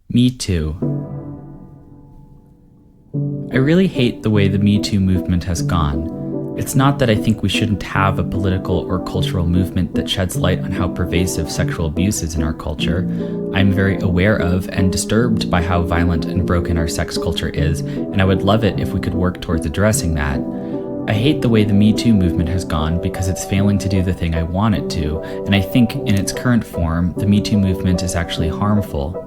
Me Too. I really hate the way the Me Too movement has gone. It's not that I think we shouldn't have a political or cultural movement that sheds light on how pervasive sexual abuse is in our culture. I'm very aware of and disturbed by how violent and broken our sex culture is, and I would love it if we could work towards addressing that. I hate the way the Me Too movement has gone because it's failing to do the thing I want it to, and I think in its current form, the Me Too movement is actually harmful.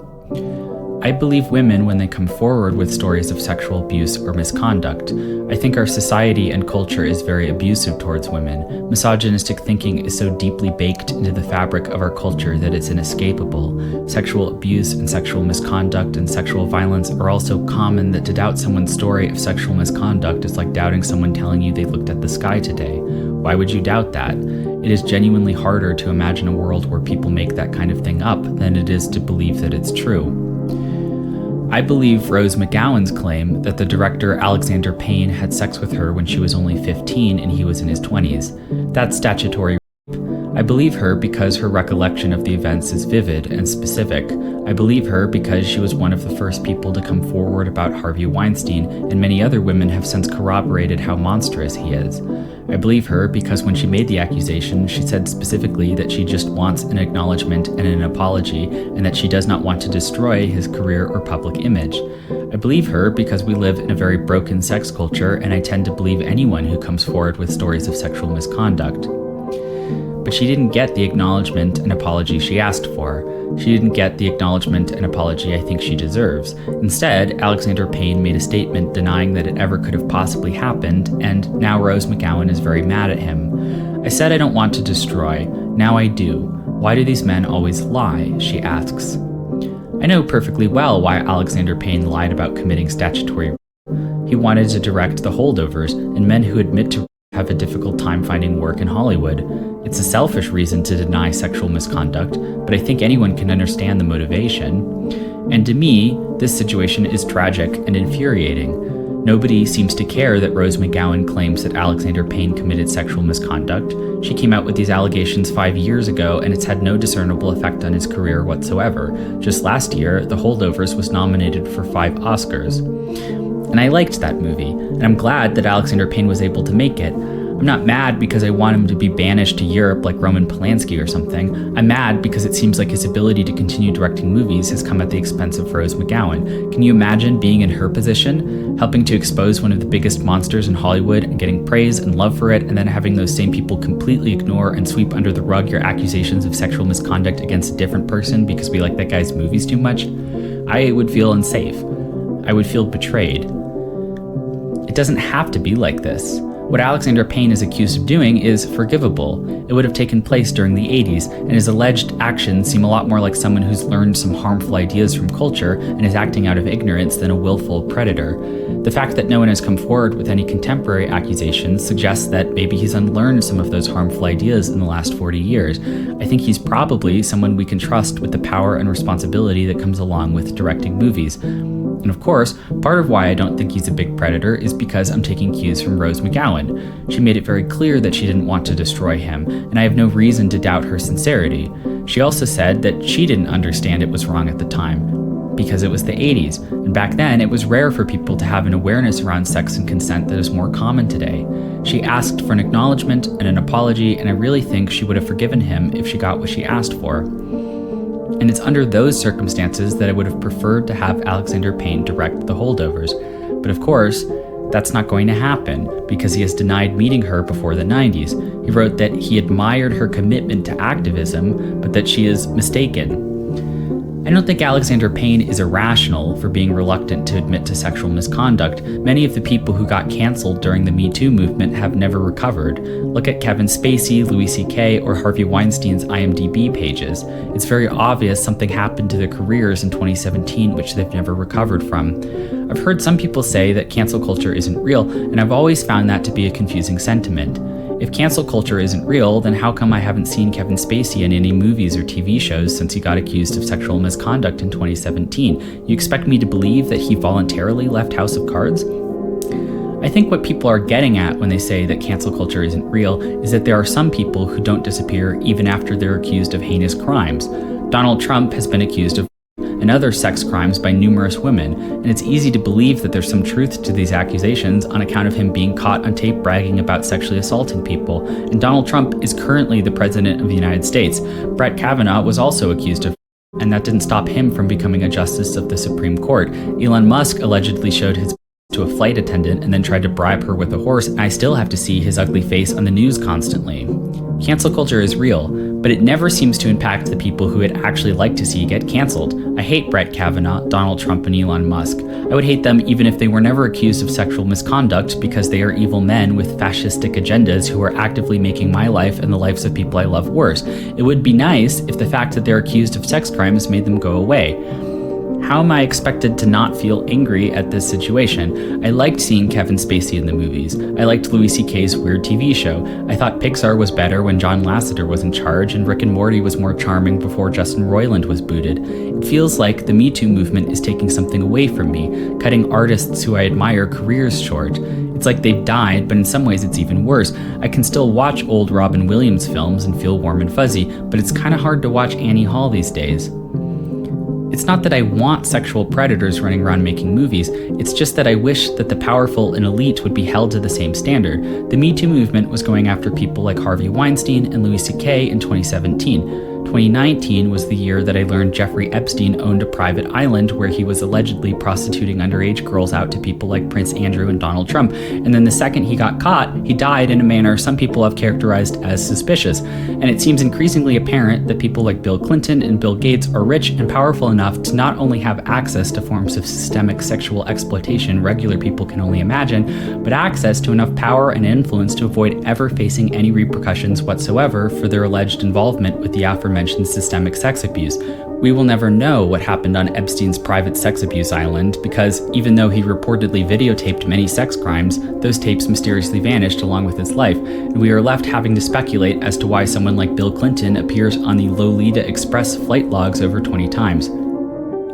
I believe women when they come forward with stories of sexual abuse or misconduct. I think our society and culture is very abusive towards women. Misogynistic thinking is so deeply baked into the fabric of our culture that it's inescapable. Sexual abuse and sexual misconduct and sexual violence are all so common that to doubt someone's story of sexual misconduct is like doubting someone telling you they looked at the sky today. Why would you doubt that? It is genuinely harder to imagine a world where people make that kind of thing up than it is to believe that it's true. I believe Rose McGowan's claim that the director Alexander Payne had sex with her when she was only 15 and he was in his 20s. That's statutory rape. I believe her because her recollection of the events is vivid and specific. I believe her because she was one of the first people to come forward about Harvey Weinstein, and many other women have since corroborated how monstrous he is. I believe her because when she made the accusation, she said specifically that she just wants an acknowledgement and an apology, and that she does not want to destroy his career or public image. I believe her because we live in a very broken sex culture, and I tend to believe anyone who comes forward with stories of sexual misconduct. But she didn't get the acknowledgement and apology she asked for. She didn't get the acknowledgement and apology I think she deserves. Instead, Alexander Payne made a statement denying that it ever could have possibly happened, and now Rose McGowan is very mad at him. I said I don't want to destroy. Now I do. Why do these men always lie? She asks. I know perfectly well why Alexander Payne lied about committing statutory rape. He wanted to direct The Holdovers, and men who admit to have a difficult time finding work in Hollywood. It's a selfish reason to deny sexual misconduct, but I think anyone can understand the motivation. And to me, this situation is tragic and infuriating. Nobody seems to care that Rose McGowan claims that Alexander Payne committed sexual misconduct. She came out with these allegations 5 years ago, and it's had no discernible effect on his career whatsoever. Just last year, The Holdovers was nominated for 5 Oscars. And I liked that movie, and I'm glad that Alexander Payne was able to make it. I'm not mad because I want him to be banished to Europe like Roman Polanski or something. I'm mad because it seems like his ability to continue directing movies has come at the expense of Rose McGowan. Can you imagine being in her position, helping to expose one of the biggest monsters in Hollywood and getting praise and love for it, and then having those same people completely ignore and sweep under the rug your accusations of sexual misconduct against a different person because we like that guy's movies too much? I would feel unsafe. I would feel betrayed. It doesn't have to be like this. What Alexander Payne is accused of doing is forgivable. It would have taken place during the 80s, and his alleged actions seem a lot more like someone who's learned some harmful ideas from culture and is acting out of ignorance than a willful predator. The fact that no one has come forward with any contemporary accusations suggests that maybe he's unlearned some of those harmful ideas in the last 40 years. I think he's probably someone we can trust with the power and responsibility that comes along with directing movies. And of course, part of why I don't think he's a big predator is because I'm taking cues from Rose McGowan. She made it very clear that she didn't want to destroy him, and I have no reason to doubt her sincerity. She also said that she didn't understand it was wrong at the time, because it was the 80s, and back then it was rare for people to have an awareness around sex and consent that is more common today. She asked for an acknowledgement and an apology, and I really think she would have forgiven him if she got what she asked for. And it's under those circumstances that I would have preferred to have Alexander Payne direct The Holdovers. But of course, that's not going to happen because he has denied meeting her before the 90s. He wrote that he admired her commitment to activism, but that she is mistaken. I don't think Alexander Payne is irrational for being reluctant to admit to sexual misconduct. Many of the people who got canceled during the Me Too movement have never recovered. Look at Kevin Spacey, Louis C.K., or Harvey Weinstein's IMDb pages. It's very obvious something happened to their careers in 2017 which they've never recovered from. I've heard some people say that cancel culture isn't real, and I've always found that to be a confusing sentiment. If cancel culture isn't real, then how come I haven't seen Kevin Spacey in any movies or TV shows since he got accused of sexual misconduct in 2017? You expect me to believe that he voluntarily left House of Cards? I think what people are getting at when they say that cancel culture isn't real is that there are some people who don't disappear even after they're accused of heinous crimes. Donald Trump has been accused of and other sex crimes by numerous women, and it's easy to believe that there's some truth to these accusations on account of him being caught on tape bragging about sexually assaulting people, and Donald Trump is currently the President of the United States. Brett Kavanaugh was also accused of, and that didn't stop him from becoming a justice of the Supreme Court. Elon Musk allegedly showed his to a flight attendant and then tried to bribe her with a horse, and I still have to see his ugly face on the news constantly. Cancel culture is real, but it never seems to impact the people who would actually like to see get canceled. I hate Brett Kavanaugh, Donald Trump, and Elon Musk. I would hate them even if they were never accused of sexual misconduct, because they are evil men with fascistic agendas who are actively making my life and the lives of people I love worse. It would be nice if the fact that they're accused of sex crimes made them go away. How am I expected to not feel angry at this situation? I liked seeing Kevin Spacey in the movies. I liked Louis C.K.'s weird TV show. I thought Pixar was better when John Lasseter was in charge, and Rick and Morty was more charming before Justin Roiland was booted. It feels like the MeToo movement is taking something away from me, cutting artists who I admire careers short. It's like they've died, but in some ways it's even worse. I can still watch old Robin Williams films and feel warm and fuzzy, but it's kind of hard to watch Annie Hall these days. It's not that I want sexual predators running around making movies, it's just that I wish that the powerful and elite would be held to the same standard. The Me Too movement was going after people like Harvey Weinstein and Louis C.K. in 2017. 2019 was the year that I learned Jeffrey Epstein owned a private island where he was allegedly prostituting underage girls out to people like Prince Andrew and Donald Trump. And then the second he got caught, he died in a manner some people have characterized as suspicious. And it seems increasingly apparent that people like Bill Clinton and Bill Gates are rich and powerful enough to not only have access to forms of systemic sexual exploitation regular people can only imagine, but access to enough power and influence to avoid ever facing any repercussions whatsoever for their alleged involvement with the aforementioned systemic sex abuse. We will never know what happened on Epstein's private sex abuse island, because even though he reportedly videotaped many sex crimes, those tapes mysteriously vanished along with his life, and we are left having to speculate as to why someone like Bill Clinton appears on the Lolita Express flight logs over 20 times.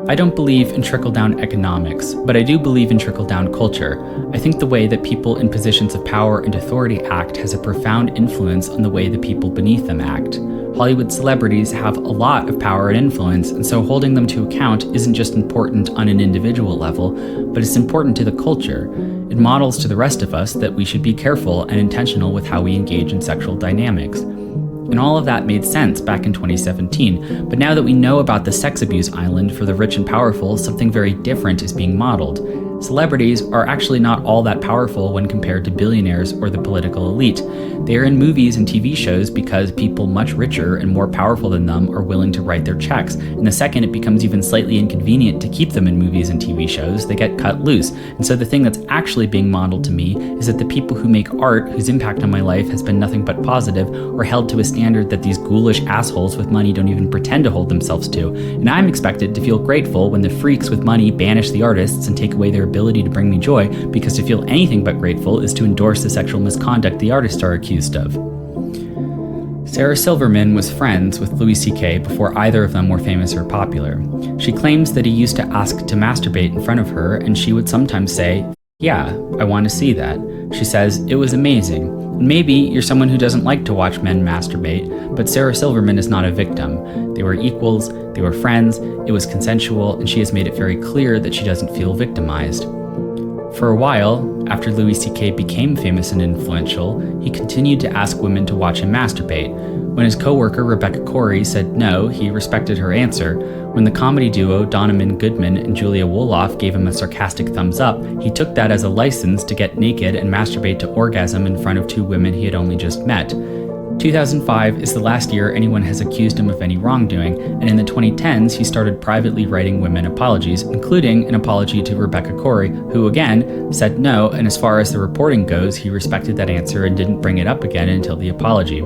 I don't believe in trickle-down economics, but I do believe in trickle-down culture. I think the way that people in positions of power and authority act has a profound influence on the way the people beneath them act. Hollywood celebrities have a lot of power and influence, and so holding them to account isn't just important on an individual level, but it's important to the culture. It models to the rest of us that we should be careful and intentional with how we engage in sexual dynamics. And all of that made sense back in 2017, but now that we know about the sex abuse island for the rich and powerful, something very different is being modeled. Celebrities are actually not all that powerful when compared to billionaires or the political elite. They are in movies and TV shows because people much richer and more powerful than them are willing to write their checks, and the second it becomes even slightly inconvenient to keep them in movies and TV shows, they get cut loose. And so the thing that's actually being modeled to me is that the people who make art whose impact on my life has been nothing but positive are held to a standard that these ghoulish assholes with money don't even pretend to hold themselves to. And I'm expected to feel grateful when the freaks with money banish the artists and take away their ability to bring me joy, because to feel anything but grateful is to endorse the sexual misconduct the artists are accused of. Sarah Silverman was friends with Louis C.K. before either of them were famous or popular. She claims that he used to ask to masturbate in front of her, and she would sometimes say, "Yeah, I want to see that." She says, "It was amazing." Maybe you're someone who doesn't like to watch men masturbate, but Sarah Silverman is not a victim. They were equals, they were friends, it was consensual, and she has made it very clear that she doesn't feel victimized. For a while, after Louis C.K. became famous and influential, he continued to ask women to watch him masturbate. When his co-worker Rebecca Corey said no, he respected her answer. When the comedy duo Donovan Goodman and Julia Wolof gave him a sarcastic thumbs up, he took that as a license to get naked and masturbate to orgasm in front of two women he had only just met. 2005 is the last year anyone has accused him of any wrongdoing, and in the 2010s he started privately writing women apologies, including an apology to Rebecca Corey, who again said no, and as far as the reporting goes, he respected that answer and didn't bring it up again until the apology.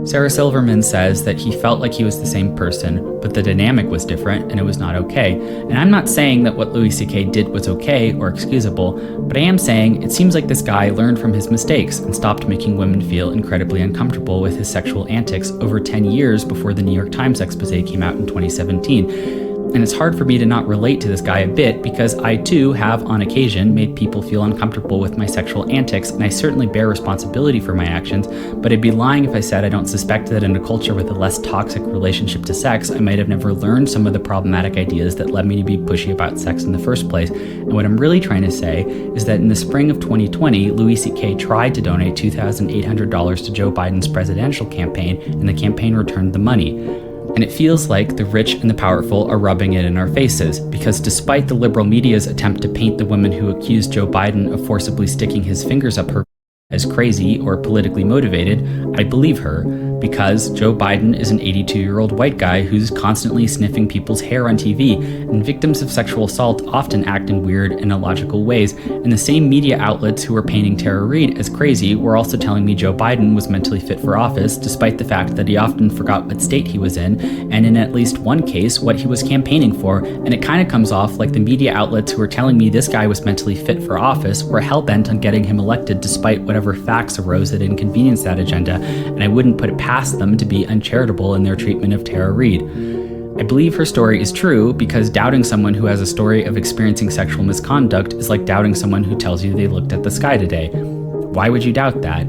Sarah Silverman says that he felt like he was the same person, but the dynamic was different and it was not okay. And I'm not saying that what Louis C.K. did was okay or excusable, but I am saying it seems like this guy learned from his mistakes and stopped making women feel incredibly uncomfortable with his sexual antics over 10 years before the New York Times expose came out in 2017. And it's hard for me to not relate to this guy a bit because I too have, on occasion, made people feel uncomfortable with my sexual antics, and I certainly bear responsibility for my actions, but I'd be lying if I said I don't suspect that in a culture with a less toxic relationship to sex, I might have never learned some of the problematic ideas that led me to be pushy about sex in the first place. And what I'm really trying to say is that in the spring of 2020, Louis C.K. tried to donate $2,800 to Joe Biden's presidential campaign, and the campaign returned the money. And it feels like the rich and the powerful are rubbing it in our faces, because despite the liberal media's attempt to paint the woman who accused Joe Biden of forcibly sticking his fingers up her as crazy or politically motivated, I believe her, because Joe Biden is an 82-year-old white guy who's constantly sniffing people's hair on TV, and victims of sexual assault often act in weird and illogical ways, and the same media outlets who were painting Tara Reade as crazy were also telling me Joe Biden was mentally fit for office, despite the fact that he often forgot what state he was in, and in at least one case, what he was campaigning for, and it kind of comes off like the media outlets who were telling me this guy was mentally fit for office were hell-bent on getting him elected despite whatever facts arose that inconvenienced that agenda, and I wouldn't put it past them to be uncharitable in their treatment of Tara Reade. I believe her story is true because doubting someone who has a story of experiencing sexual misconduct is like doubting someone who tells you they looked at the sky today. Why would you doubt that?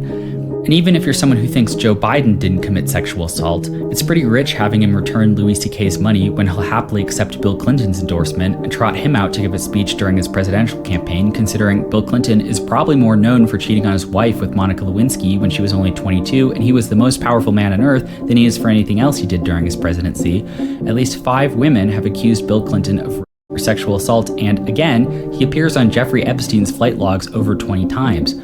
And even if you're someone who thinks Joe Biden didn't commit sexual assault, it's pretty rich having him return Louis C.K.'s money when he'll happily accept Bill Clinton's endorsement and trot him out to give a speech during his presidential campaign, considering Bill Clinton is probably more known for cheating on his wife with Monica Lewinsky when she was only 22, and he was the most powerful man on earth, than he is for anything else he did during his presidency. At least 5 women have accused Bill Clinton of sexual assault, and again, he appears on Jeffrey Epstein's flight logs over 20 times.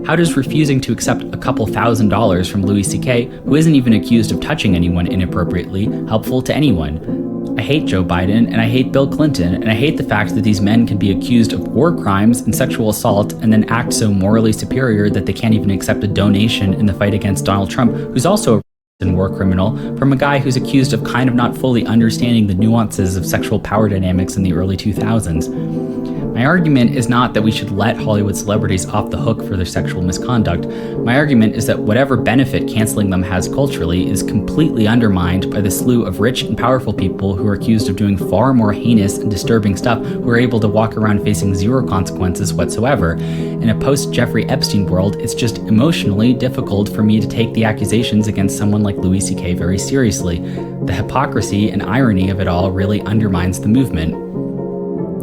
How does refusing to accept a couple $1,000s from Louis C.K., who isn't even accused of touching anyone inappropriately, helpful to anyone? I hate Joe Biden, and I hate Bill Clinton, and I hate the fact that these men can be accused of war crimes and sexual assault and then act so morally superior that they can't even accept a donation in the fight against Donald Trump, who's also and war criminal, from a guy who's accused of kind of not fully understanding the nuances of sexual power dynamics in the early 2000s. My argument is not that we should let Hollywood celebrities off the hook for their sexual misconduct. My argument is that whatever benefit canceling them has culturally is completely undermined by the slew of rich and powerful people who are accused of doing far more heinous and disturbing stuff who are able to walk around facing zero consequences whatsoever. In a post-Jeffrey Epstein world, it's just emotionally difficult for me to take the accusations against someone like Louis C.K. very seriously. The hypocrisy and irony of it all really undermines the movement.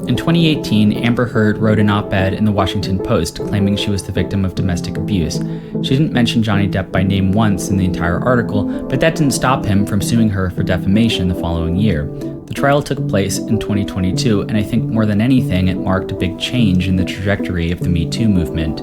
In 2018, Amber Heard wrote an op-ed in the Washington Post claiming she was the victim of domestic abuse. She didn't mention Johnny Depp by name once in the entire article, but that didn't stop him from suing her for defamation the following year. The trial took place in 2022, and I think more than anything, it marked a big change in the trajectory of the MeToo movement.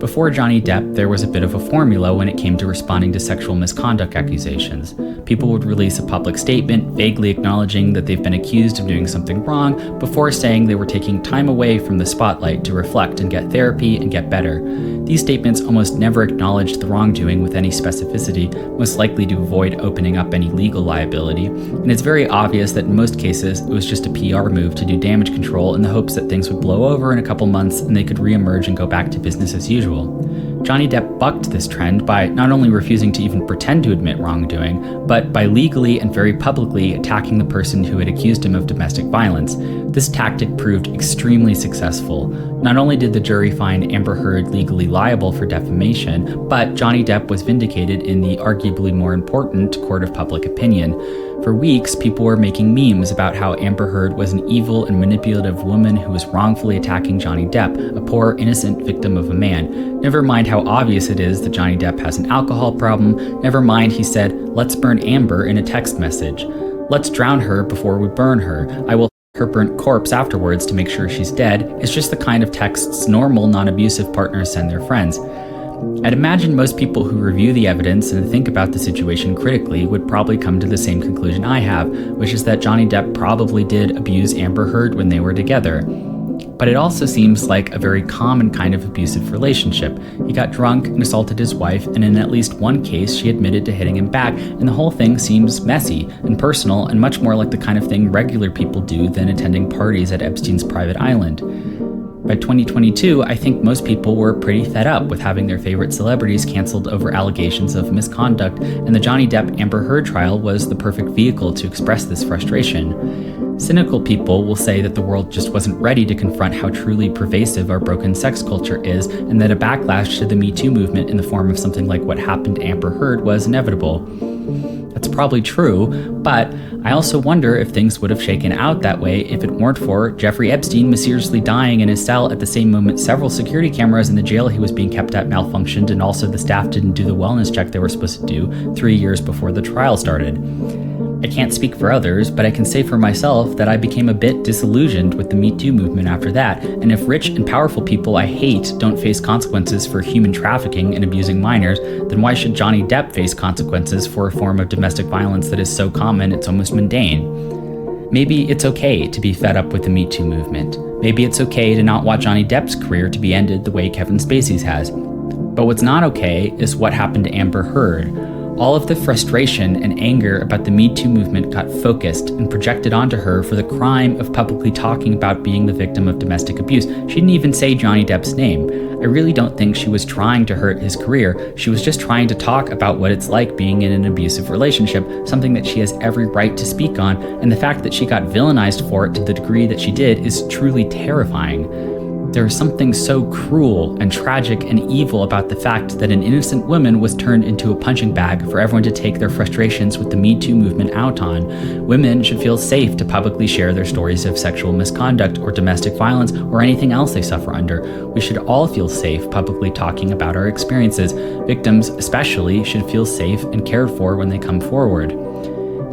Before Johnny Depp, there was a bit of a formula when it came to responding to sexual misconduct accusations. People would release a public statement, vaguely acknowledging that they've been accused of doing something wrong, before saying they were taking time away from the spotlight to reflect and get therapy and get better. These statements almost never acknowledged the wrongdoing with any specificity, most likely to avoid opening up any legal liability, and it's very obvious that in most cases it was just a PR move to do damage control in the hopes that things would blow over in a couple months and they could reemerge and go back to business as usual. Johnny Depp bucked this trend by not only refusing to even pretend to admit wrongdoing, but by legally and very publicly attacking the person who had accused him of domestic violence. This tactic proved extremely successful. Not only did the jury find Amber Heard legally liable for defamation, but Johnny Depp was vindicated in the arguably more important court of public opinion. For weeks, people were making memes about how Amber Heard was an evil and manipulative woman who was wrongfully attacking Johnny Depp, a poor, innocent victim of a man. Never mind how obvious it is that Johnny Depp has an alcohol problem. Never mind he said, "Let's burn Amber" in a text message. "Let's drown her before we burn her. I will her burnt corpse afterwards to make sure she's dead" is just the kind of texts normal, non-abusive partners send their friends. I'd imagine most people who review the evidence and think about the situation critically would probably come to the same conclusion I have, which is that Johnny Depp probably did abuse Amber Heard when they were together. But it also seems like a very common kind of abusive relationship. He got drunk and assaulted his wife, and in at least one case, she admitted to hitting him back, and the whole thing seems messy and personal and much more like the kind of thing regular people do than attending parties at Epstein's private island. By 2022, I think most people were pretty fed up with having their favorite celebrities canceled over allegations of misconduct, and the Johnny Depp-Amber Heard trial was the perfect vehicle to express this frustration. Cynical people will say that the world just wasn't ready to confront how truly pervasive our broken sex culture is, and that a backlash to the MeToo movement in the form of something like what happened to Amber Heard was inevitable. That's probably true, but I also wonder if things would have shaken out that way if it weren't for Jeffrey Epstein mysteriously dying in his cell at the same moment several security cameras in the jail he was being kept at malfunctioned, and also the staff didn't do the wellness check they were supposed to do 3 years before the trial started. I can't speak for others, but I can say for myself that I became a bit disillusioned with the MeToo movement after that, and if rich and powerful people I hate don't face consequences for human trafficking and abusing minors, then why should Johnny Depp face consequences for a form of domestic violence that is so common it's almost mundane? Maybe it's okay to be fed up with the MeToo movement. Maybe it's okay to not want Johnny Depp's career to be ended the way Kevin Spacey's has. But what's not okay is what happened to Amber Heard. All of the frustration and anger about the MeToo movement got focused and projected onto her for the crime of publicly talking about being the victim of domestic abuse. She didn't even say Johnny Depp's name. I really don't think she was trying to hurt his career. She was just trying to talk about what it's like being in an abusive relationship, something that she has every right to speak on, and the fact that she got villainized for it to the degree that she did is truly terrifying. There is something so cruel and tragic and evil about the fact that an innocent woman was turned into a punching bag for everyone to take their frustrations with the MeToo movement out on. Women should feel safe to publicly share their stories of sexual misconduct or domestic violence or anything else they suffer under. We should all feel safe publicly talking about our experiences. Victims, especially, should feel safe and cared for when they come forward.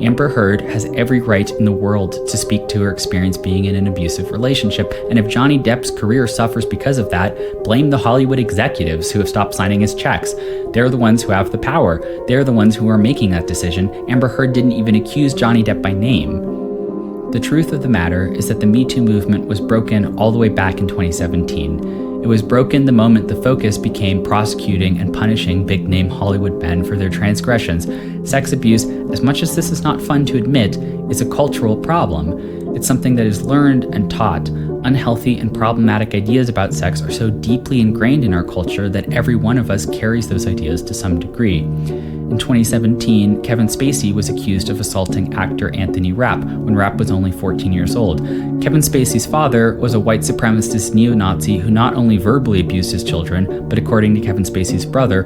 Amber Heard has every right in the world to speak to her experience being in an abusive relationship, and if Johnny Depp's career suffers because of that, blame the Hollywood executives who have stopped signing his checks. They're the ones who have the power. They're the ones who are making that decision. Amber Heard didn't even accuse Johnny Depp by name. The truth of the matter is that the MeToo movement was broken all the way back in 2017. It was broken the moment the focus became prosecuting and punishing big-name Hollywood men for their transgressions. Sex abuse, as much as this is not fun to admit, is a cultural problem. It's something that is learned and taught. Unhealthy and problematic ideas about sex are so deeply ingrained in our culture that every one of us carries those ideas to some degree. In 2017, Kevin Spacey was accused of assaulting actor Anthony Rapp when Rapp was only 14 years old. Kevin Spacey's father was a white supremacist neo-Nazi who not only verbally abused his children, but according to Kevin Spacey's brother,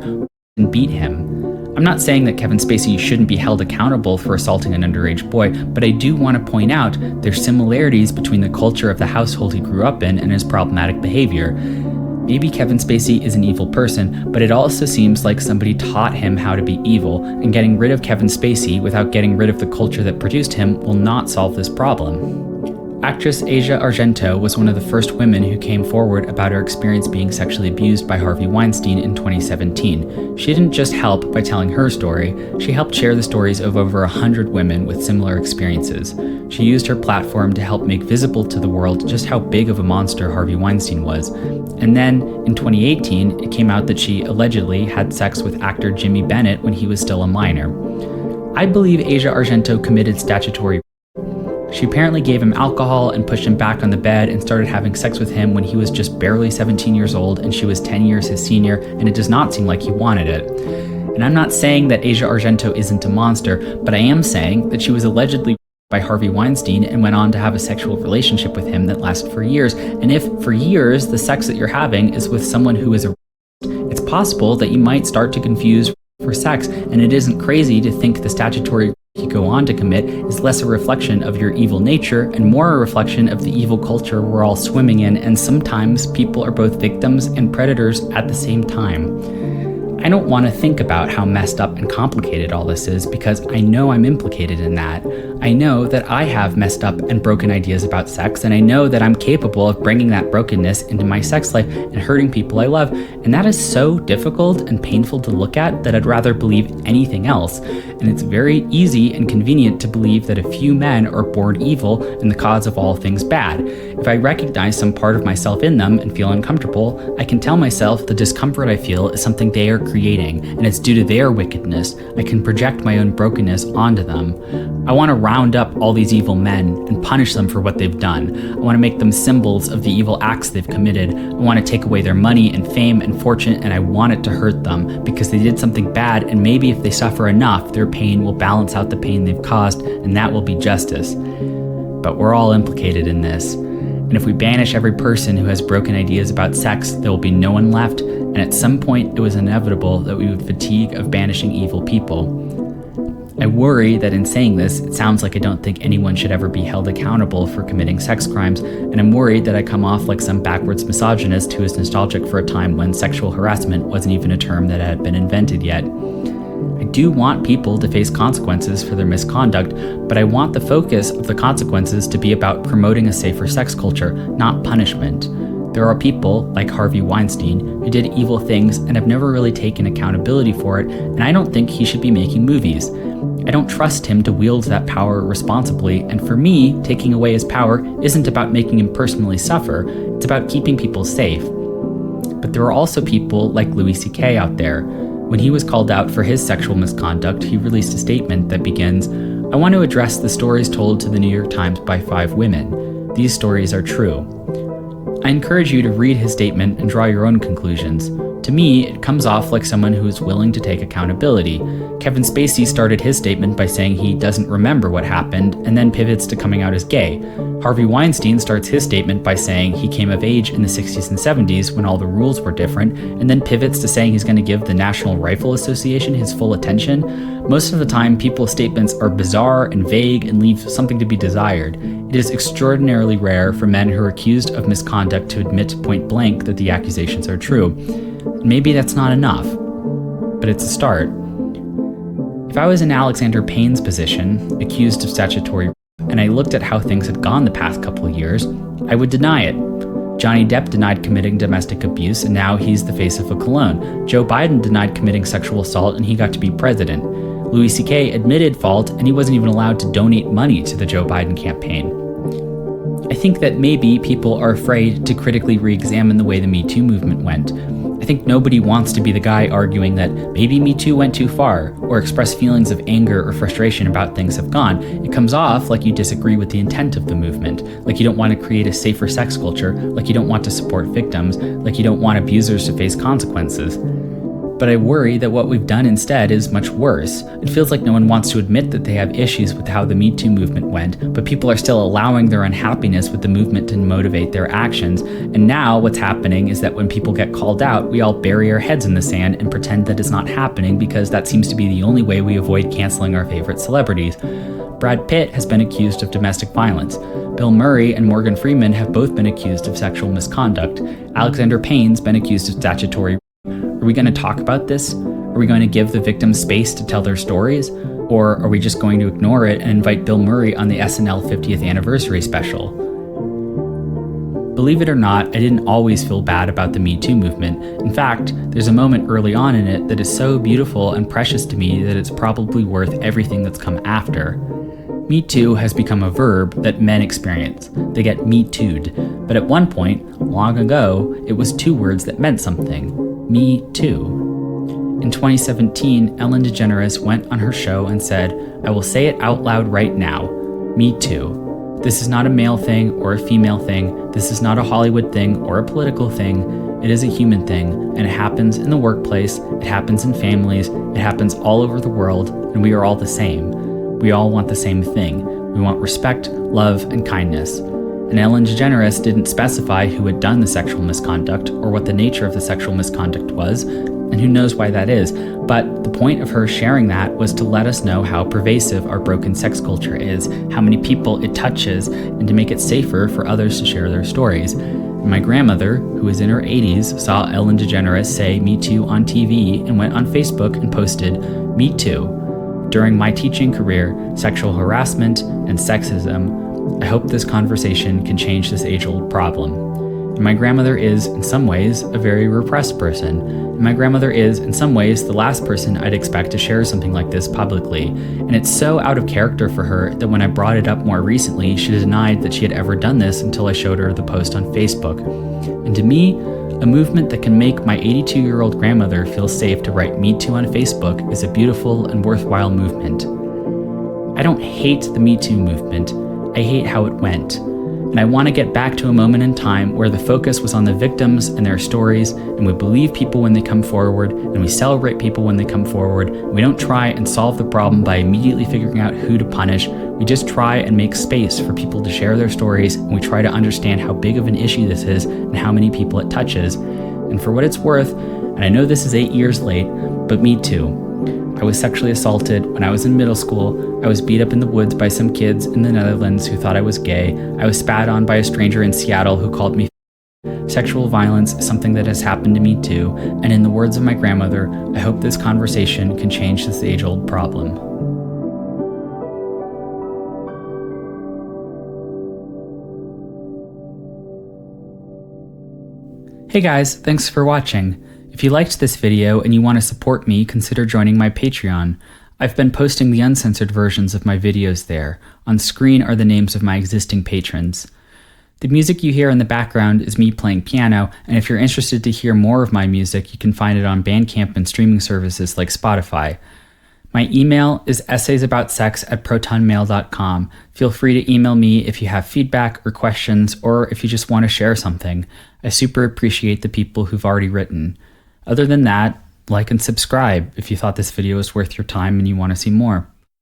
beat him. I'm not saying that Kevin Spacey shouldn't be held accountable for assaulting an underage boy, but I do want to point out there's similarities between the culture of the household he grew up in and his problematic behavior. Maybe Kevin Spacey is an evil person, but it also seems like somebody taught him how to be evil, and getting rid of Kevin Spacey without getting rid of the culture that produced him will not solve this problem. Actress Asia Argento was one of the first women who came forward about her experience being sexually abused by Harvey Weinstein in 2017. She didn't just help by telling her story, she helped share the stories of over 100 women with similar experiences. She used her platform to help make visible to the world just how big of a monster Harvey Weinstein was. And then, in 2018, it came out that she allegedly had sex with actor Jimmy Bennett when he was still a minor. I believe Asia Argento committed statutory rape. She apparently gave him alcohol and pushed him back on the bed and started having sex with him when he was just barely 17 years old and she was 10 years his senior, and it does not seem like he wanted it. And I'm not saying that Asia Argento isn't a monster, but I am saying that she was allegedly by Harvey Weinstein and went on to have a sexual relationship with him that lasted for years. And if for years the sex that you're having is with someone who is a it's possible that you might start to confuse for sex, and it isn't crazy to think the statutory you go on to commit is less a reflection of your evil nature and more a reflection of the evil culture we're all swimming in, and sometimes people are both victims and predators at the same time. I don't want to think about how messed up and complicated all this is because I know I'm implicated in that. I know that I have messed up and broken ideas about sex, and I know that I'm capable of bringing that brokenness into my sex life and hurting people I love, and that is so difficult and painful to look at that I'd rather believe anything else. And it's very easy and convenient to believe that a few men are born evil and the cause of all things bad. If I recognize some part of myself in them and feel uncomfortable, I can tell myself the discomfort I feel is something they are creating, and it's due to their wickedness. I can project my own brokenness onto them. I want to round up all these evil men and punish them for what they've done. I want to make them symbols of the evil acts they've committed. I want to take away their money and fame and fortune, and I want it to hurt them because they did something bad, and maybe if they suffer enough, their pain will balance out the pain they've caused, and that will be justice. but we're all implicated in this. And if we banish every person who has broken ideas about sex, there will be no one left, and at some point it was inevitable that we would fatigue of banishing evil people. I worry that in saying this, it sounds like I don't think anyone should ever be held accountable for committing sex crimes, and I'm worried that I come off like some backwards misogynist who is nostalgic for a time when sexual harassment wasn't even a term that had been invented yet. I do want people to face consequences for their misconduct, but I want the focus of the consequences to be about promoting a safer sex culture, not punishment. There are people, like Harvey Weinstein, who did evil things and have never really taken accountability for it, and I don't think he should be making movies. I don't trust him to wield that power responsibly, and for me, taking away his power isn't about making him personally suffer, it's about keeping people safe. But there are also people like Louis C.K. out there. When he was called out for his sexual misconduct, he released a statement that begins, "I want to address the stories told to the New York Times by 5 women. These stories are true." I encourage you to read his statement and draw your own conclusions. To me, it comes off like someone who is willing to take accountability. Kevin Spacey started his statement by saying he doesn't remember what happened and then pivots to coming out as gay. Harvey Weinstein starts his statement by saying he came of age in the 60s and 70s when all the rules were different, and then pivots to saying he's going to give the National Rifle Association his full attention. Most of the time, people's statements are bizarre and vague and leave something to be desired. It is extraordinarily rare for men who are accused of misconduct to admit point blank that the accusations are true. Maybe that's not enough, but it's a start. If I was in Alexander Payne's position, accused of statutory rape, and I looked at how things had gone the past couple of years, I would deny it. Johnny Depp denied committing domestic abuse, and now he's the face of a cologne. Joe Biden denied committing sexual assault, and he got to be president. Louis C.K. admitted fault, and he wasn't even allowed to donate money to the Joe Biden campaign. I think that maybe people are afraid to critically re-examine the way the MeToo movement went. I think nobody wants to be the guy arguing that maybe MeToo went too far, or express feelings of anger or frustration about things have gone. It comes off like you disagree with the intent of the movement, like you don't want to create a safer sex culture, like you don't want to support victims, like you don't want abusers to face consequences. But I worry that what we've done instead is much worse. It feels like no one wants to admit that they have issues with how the MeToo movement went, but people are still allowing their unhappiness with the movement to motivate their actions. And now what's happening is that when people get called out, we all bury our heads in the sand and pretend that it's not happening because that seems to be the only way we avoid canceling our favorite celebrities. Brad Pitt has been accused of domestic violence. Bill Murray and Morgan Freeman have both been accused of sexual misconduct. Alexander Payne's been accused of statutory. Are we going to talk about this? Are we going to give the victims space to tell their stories? Or are we just going to ignore it and invite Bill Murray on the SNL 50th anniversary special? Believe it or not, I didn't always feel bad about the Me Too movement. In fact, there's a moment early on in it that is so beautiful and precious to me that it's probably worth everything that's come after. Me Too has become a verb that men experience. They get Me Too'd. But at one point, long ago, it was 2 words that meant something. Me Too. In 2017, Ellen DeGeneres went on her show and said, "I will say it out loud right now. Me Too. This is not a male thing or a female thing. This is not a Hollywood thing or a political thing. It is a human thing, and it happens in the workplace, it happens in families, it happens all over the world, and we are all the same. We all want the same thing. We want respect, love, and kindness." And Ellen DeGeneres didn't specify who had done the sexual misconduct or what the nature of the sexual misconduct was, and who knows why that is. But the point of her sharing that was to let us know how pervasive our broken sex culture is, how many people it touches, and to make it safer for others to share their stories. And my grandmother, who is in her 80s, saw Ellen DeGeneres say Me Too on TV and went on Facebook and posted, "Me Too. During my teaching career, sexual harassment and sexism, I hope this conversation can change this age-old problem." And my grandmother is, in some ways, a very repressed person. And my grandmother is, in some ways, the last person I'd expect to share something like this publicly. And it's so out of character for her that when I brought it up more recently, she denied that she had ever done this until I showed her the post on Facebook. And to me, a movement that can make my 82-year-old grandmother feel safe to write Me Too on Facebook is a beautiful and worthwhile movement. I don't hate the Me Too movement. I hate how it went. And I want to get back to a moment in time where the focus was on the victims and their stories, and we believe people when they come forward, and we celebrate people when they come forward. We don't try and solve the problem by immediately figuring out who to punish. We just try and make space for people to share their stories, and we try to understand how big of an issue this is and how many people it touches. And for what it's worth, and I know this is 8 years late, but me too. I was sexually assaulted when I was in middle school. I was beat up in the woods by some kids in the Netherlands who thought I was gay. I was spat on by a stranger in Seattle who called me Sexual violence is something that has happened to me too, and in the words of my grandmother, I hope this conversation can change this age-old problem. Hey guys, thanks for watching. If you liked this video and you want to support me, consider joining my Patreon. I've been posting the uncensored versions of my videos there. On screen are the names of my existing patrons. The music you hear in the background is me playing piano, and if you're interested to hear more of my music, you can find it on Bandcamp and streaming services like Spotify. My email is EssaysAboutSex@protonmail.com. Feel free to email me if you have feedback or questions, or if you just want to share something. I super appreciate the people who've already written. Other than that, like and subscribe if you thought this video was worth your time and you want to see more.